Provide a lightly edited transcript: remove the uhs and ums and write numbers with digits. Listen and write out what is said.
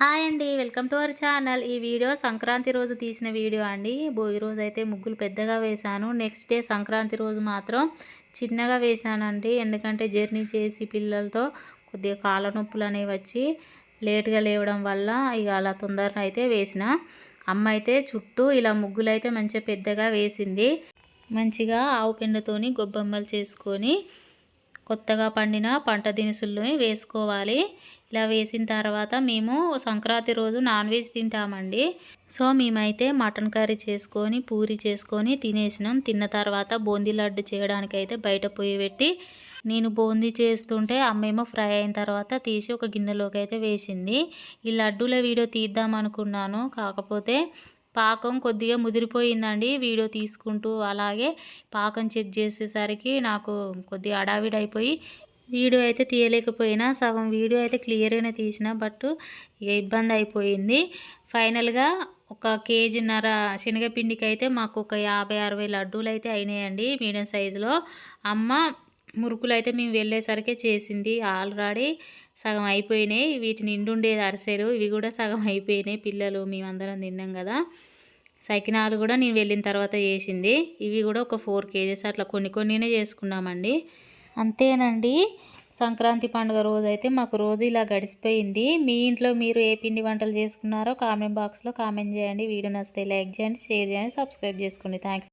Hi అండి, welcome to our channel. ఈ video Sankranti రోజు తీసిన వీడియో అండి. భోగి రోజు అయితే ముగ్గులు పెద్దగా వేశాను. నెక్స్ట్ డే సంక్రాంతి రోజు మాత్రం చిన్నగా వేశానండి. ఎందుకంటే జర్నీ చేసి పిల్లలతో కొద్దిగా కాళ్ళ నొప్పులు అనేవి వచ్చి లేట్గా లేవడం వల్ల ఇక అలా తొందరగా అయితే వేసిన. అమ్మ అయితే చుట్టూ ఇలా ముగ్గులు అయితే మంచిగా పెద్దగా వేసింది. మంచిగా ఆవు పెండతోని గొబ్బెమ్మలు చేసుకొని కొత్తగా పండిన పంట దినుసుల్ని వేసుకోవాలి. ఇలా వేసిన తర్వాత మేము సంక్రాంతి రోజు నాన్ వెజ్ తింటామండి. సో మేమైతే మటన్ కర్రీ చేసుకొని పూరి చేసుకొని తినేసినాం. తిన్న తర్వాత బూందీ లడ్డు చేయడానికి అయితే బయట పొయ్యి పెట్టి నేను బూందీ చేస్తుంటే అమ్మేమో ఫ్రై అయిన తర్వాత తీసి ఒక గిన్నెలోకి అయితే వేసింది. ఈ లడ్డూల వీడియో తీద్దాం అనుకున్నాను, కాకపోతే పాకం కొద్దిగా ముదిరిపోయిందండి. వీడియో తీసుకుంటూ అలాగే పాకం చెక్ చేసేసరికి నాకు కొద్దిగా హడావిడి అయిపోయి వీడియో అయితే తీయలేకపోయినా. సగం వీడియో అయితే క్లియర్గానే తీసిన, బట్ ఇక ఇబ్బంది అయిపోయింది. ఫైనల్గా ఒక కేజీన్నర శనగపిండికి అయితే మాకు ఒక 50-60 లడ్డూలు అయితే అయినాయండి మీడియం సైజులో. అమ్మ మురుకులు అయితే మేము వెళ్ళేసరికి చేసింది. ఆల్రెడీ సగం అయిపోయినాయి. వీటిని నిండుండేది అరిసెలు, ఇవి కూడా సగం అయిపోయినాయి. పిల్లలు మేమందరం తిన్నాం కదా. సకినాలు కూడా నేను వెళ్ళిన తర్వాత చేసింది. ఇవి కూడా ఒక 4 కేజెస్ అట్లా కొన్నినే చేసుకున్నామండి. అంతేనండి, సంక్రాంతి పండుగ రోజు అయితే మాకు రోజు ఇలా గడిచిపోయింది. మీ ఇంట్లో మీరు ఏ పిండి వంటలు చేసుకున్నారో కామెంట్ బాక్స్లో కామెంట్ చేయండి. వీడియో నచ్చితే లైక్ చేయండి, షేర్ చేయండి, సబ్స్క్రైబ్ చేసుకోండి. Thank you.